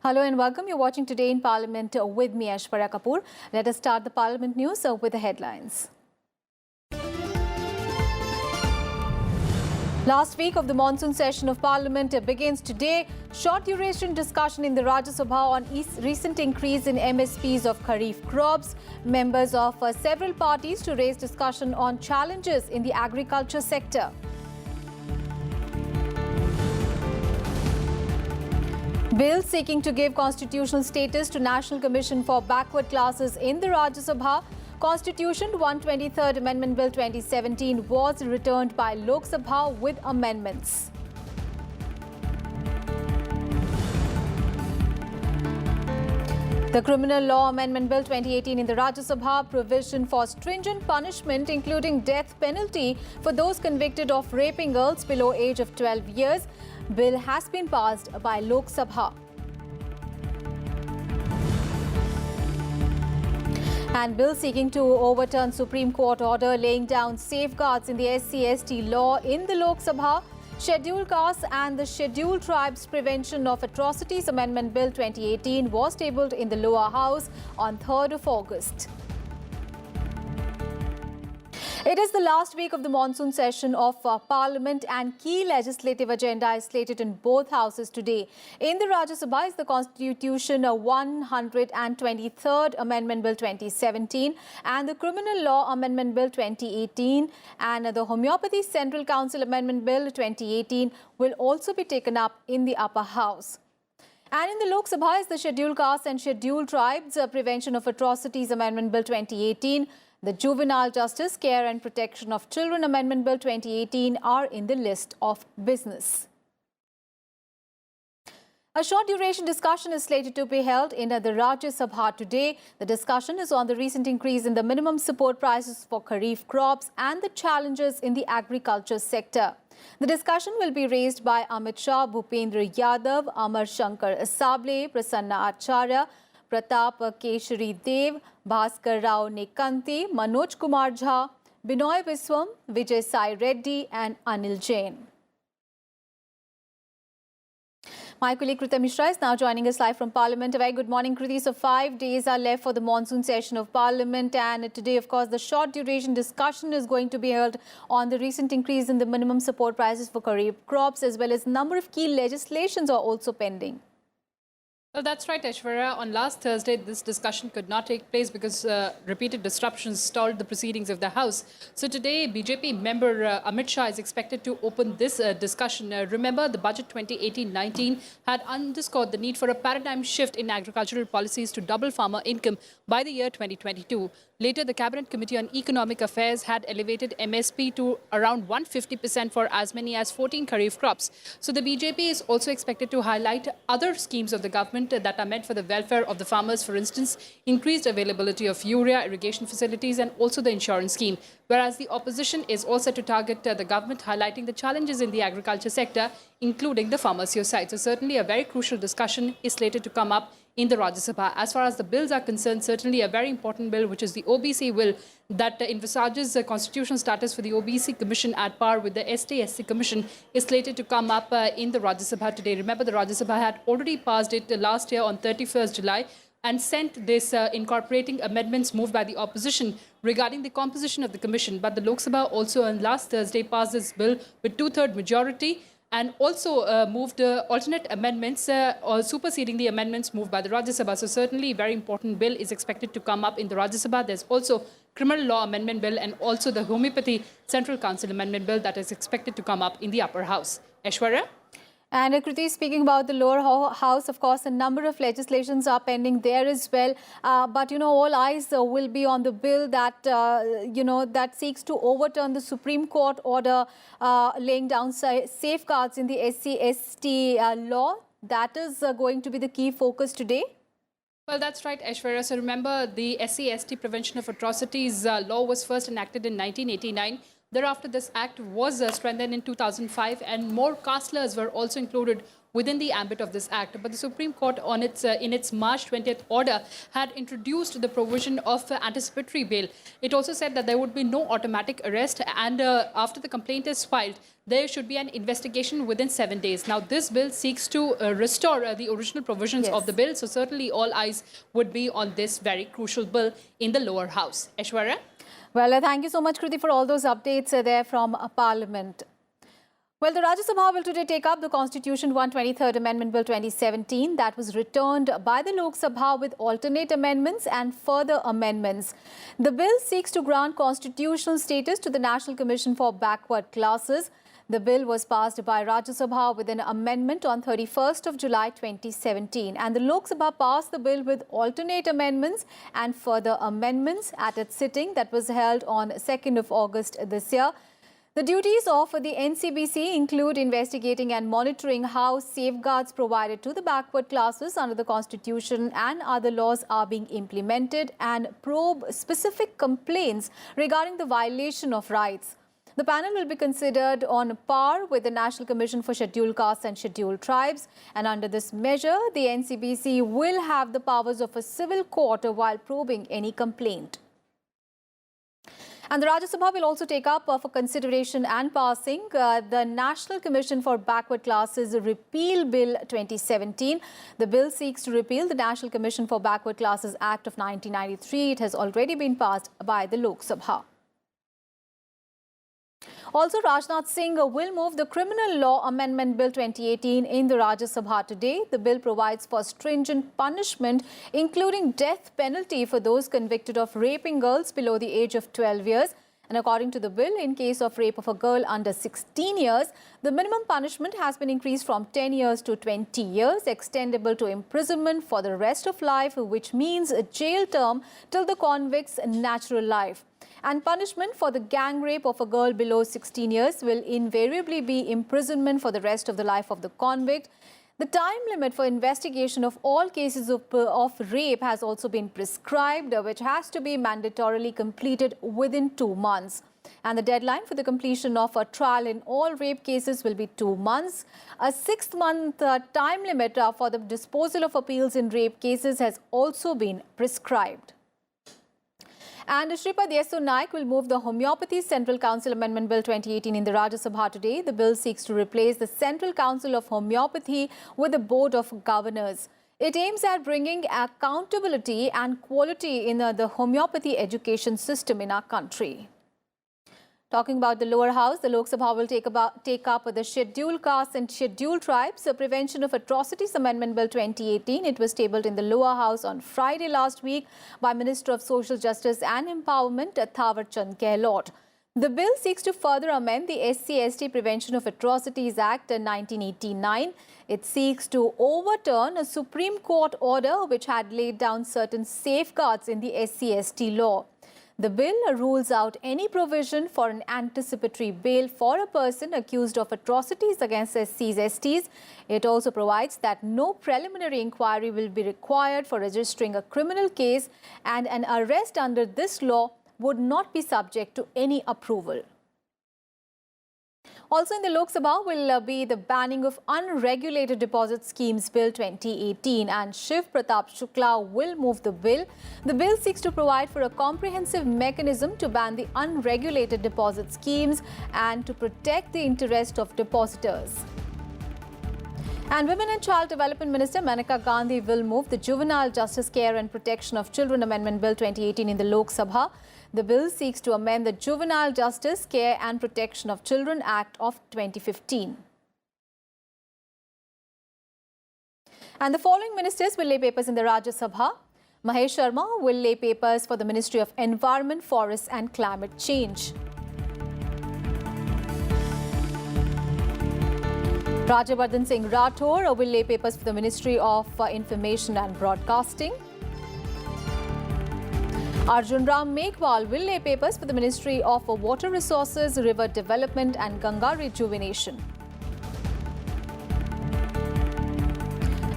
Hello and welcome. You're watching Today in Parliament with me, Aishwarya Kapoor. Let us start the Parliament news with the headlines. Last week of the monsoon session of Parliament begins today. Short duration discussion in the Rajya Sabha on recent increase in MSPs of Kharif crops. Members of several parties to raise discussion on challenges in the agriculture sector. Bill seeking to give constitutional status to National Commission for Backward Classes in the Rajya Sabha. Constitution 123rd Amendment Bill 2017 was returned by Lok Sabha with amendments. The Criminal Law Amendment Bill 2018 in the Rajya Sabha, provision for stringent punishment including death penalty for those convicted of raping girls below age of 12 years. Bill has been passed by Lok Sabha. And bill seeking to overturn Supreme Court order laying down safeguards in the SC/ST law in the Lok Sabha. Scheduled Castes and the Scheduled Tribes Prevention of Atrocities Amendment Bill 2018 was tabled in the lower house on 3rd of August. It is the last week of the monsoon session of Parliament and key legislative agenda is slated in both houses today. In the Rajya Sabha is the Constitution 123rd Amendment Bill 2017 and the Criminal Law Amendment Bill 2018 and the Homeopathy Central Council Amendment Bill 2018 will also be taken up in the upper house. And in the Lok Sabha is the Scheduled Castes and Scheduled Tribes Prevention of Atrocities Amendment Bill 2018. The Juvenile Justice, Care and Protection of Children Amendment Bill 2018 are in the list of business. A short duration discussion is slated to be held in the Rajya Sabha today. The discussion is on the recent increase in the minimum support prices for Kharif crops and the challenges in the agriculture sector. The discussion will be raised by Amit Shah, Bhupendra Yadav, Amar Shankar Asable, Prasanna Acharya, Pratap Keshari Dev, Bhaskar Rao Nekanti, Manoj Kumar Jha, Binoy Viswam, Vijay Sai Reddy and Anil Jain. My colleague Krita Mishra is now joining us live from Parliament. A very good morning, Kriti. So 5 days are left for the monsoon session of Parliament and today, of course, the short duration discussion is going to be held on the recent increase in the minimum support prices for Kharif crops as well as a number of key legislations are also pending. Well, that's right, Aishwarya. On last Thursday, this discussion could not take place because repeated disruptions stalled the proceedings of the House. So today, BJP member Amit Shah is expected to open this discussion. Remember, the budget 2018-19 had underscored the need for a paradigm shift in agricultural policies to double farmer income by the year 2022. Later, the Cabinet Committee on Economic Affairs had elevated MSP to around 150% for as many as 14 Kharif crops. So the BJP is also expected to highlight other schemes of the government that are meant for the welfare of the farmers, for instance, increased availability of urea, irrigation facilities and also the insurance scheme. Whereas the opposition is also to target the government, highlighting the challenges in the agriculture sector, including the farmer suicide. So certainly a very crucial discussion is slated to come up in the Rajya Sabha. As far as the bills are concerned, certainly a very important bill, which is the OBC bill that envisages a constitutional status for the OBC Commission at par with the ST/SC Commission is slated to come up in the Rajya Sabha today. Remember, the Rajya Sabha had already passed it last year on 31st July and sent this incorporating amendments moved by the opposition regarding the composition of the commission. But the Lok Sabha also on last Thursday passed this bill with two-third majority and also moved alternate amendments or superseding the amendments moved by the Rajya Sabha. So certainly a very important bill is expected to come up in the Rajya Sabha. There's also Criminal Law Amendment Bill and also the Homeopathy Central Council Amendment Bill that is expected to come up in the upper house. Aishwarya? And Kriti, speaking about the lower house, of course, a number of legislations are pending there as well. But, all eyes will be on the bill that, that seeks to overturn the Supreme Court order laying down safeguards in the SC/ST law. That is going to be the key focus today. Well, that's right, Aishwarya. So remember, the SC/ST Prevention of Atrocities law was first enacted in 1989. Thereafter, this act was strengthened in 2005 and more castelers were also included within the ambit of this act. But the Supreme Court in its March 20th order had introduced the provision of anticipatory bail. It also said that there would be no automatic arrest, and after the complaint is filed, there should be an investigation within 7 days. Now, this bill seeks to restore the original provisions of the bill. So certainly all eyes would be on this very crucial bill in the lower house. Aishwarya? Well, thank you so much, Kriti, for all those updates there from Parliament. Well, the Rajya Sabha will today take up the Constitution 123rd Amendment Bill 2017 that was returned by the Lok Sabha with alternate amendments and further amendments. The bill seeks to grant constitutional status to the National Commission for Backward Classes. The bill was passed by Rajya Sabha with an amendment on 31st of July 2017, and the Lok Sabha passed the bill with alternate amendments and further amendments at its sitting that was held on 2nd of August this year. The duties of the NCBC include investigating and monitoring how safeguards provided to the backward classes under the Constitution and other laws are being implemented, and probe specific complaints regarding the violation of rights. The panel will be considered on par with the National Commission for Scheduled Castes and Scheduled Tribes, and under this measure, the NCBC will have the powers of a civil court while probing any complaint. And the Rajya Sabha will also take up for consideration and passing the National Commission for Backward Classes Repeal Bill 2017. The bill seeks to repeal the National Commission for Backward Classes Act of 1993. It has already been passed by the Lok Sabha. Also, Rajnath Singh will move the Criminal Law Amendment Bill 2018 in the Rajya Sabha today. The bill provides for stringent punishment, including death penalty for those convicted of raping girls below the age of 12 years. And according to the bill, in case of rape of a girl under 16 years, the minimum punishment has been increased from 10 years to 20 years, extendable to imprisonment for the rest of life, which means a jail term till the convict's natural life. And punishment for the gang rape of a girl below 16 years will invariably be imprisonment for the rest of the life of the convict. The time limit for investigation of all cases of rape has also been prescribed, which has to be mandatorily completed within 2 months. And the deadline for the completion of a trial in all rape cases will be 2 months. A 6-month time limit for the disposal of appeals in rape cases has also been prescribed. And Shripad Yesso Naik will move the Homeopathy Central Council Amendment Bill 2018 in the Rajya Sabha today. The bill seeks to replace the Central Council of Homeopathy with a Board of Governors. It aims at bringing accountability and quality in the homeopathy education system in our country. Talking about the lower house, the Lok Sabha will take up the Scheduled Castes and Scheduled Tribes Prevention of Atrocities Amendment Bill 2018. It was tabled in the lower house on Friday last week by Minister of Social Justice and Empowerment, Thawar Chand Gehlot. The bill seeks to further amend the SC/ST Prevention of Atrocities Act 1989. It seeks to overturn a Supreme Court order which had laid down certain safeguards in the SC/ST law. The bill rules out any provision for an anticipatory bail for a person accused of atrocities against SCs/STs. It also provides that no preliminary inquiry will be required for registering a criminal case, and an arrest under this law would not be subject to any approval. Also in the Lok Sabha will be the banning of unregulated deposit schemes Bill 2018, and Shiv Pratap Shukla will move the bill. The bill seeks to provide for a comprehensive mechanism to ban the unregulated deposit schemes and to protect the interest of depositors. And Women and Child Development Minister Maneka Gandhi will move the Juvenile Justice Care and Protection of Children Amendment Bill 2018 in the Lok Sabha. The bill seeks to amend the Juvenile Justice, Care and Protection of Children Act of 2015. And the following ministers will lay papers in the Rajya Sabha. Mahesh Sharma will lay papers for the Ministry of Environment, Forests and Climate Change. Rajyavardhan Singh Rathore will lay papers for the Ministry of Information and Broadcasting. Arjun Ram Meghwal will lay papers for the Ministry of Water Resources, River Development and Ganga Rejuvenation.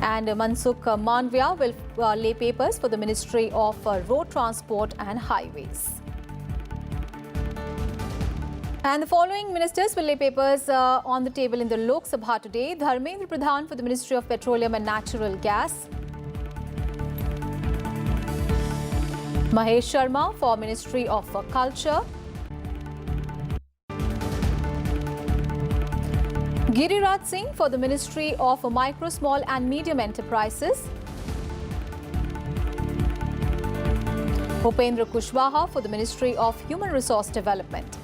And Mansukh Mandviya will lay papers for the Ministry of Road Transport and Highways. And the following ministers will lay papers on the table in the Lok Sabha today. Dharmendra Pradhan for the Ministry of Petroleum and Natural Gas. Mahesh Sharma for Ministry of Culture. Giriraj Singh for the Ministry of Micro, Small and Medium Enterprises. Bhupendra Kushwaha for the Ministry of Human Resource Development.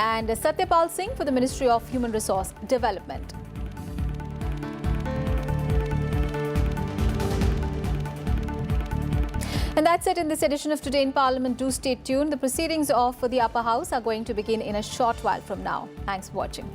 And Satyapal Singh for the Ministry of Human Resource Development. And that's it in this edition of Today in Parliament. Do stay tuned. The proceedings of the Upper House are going to begin in a short while from now. Thanks for watching.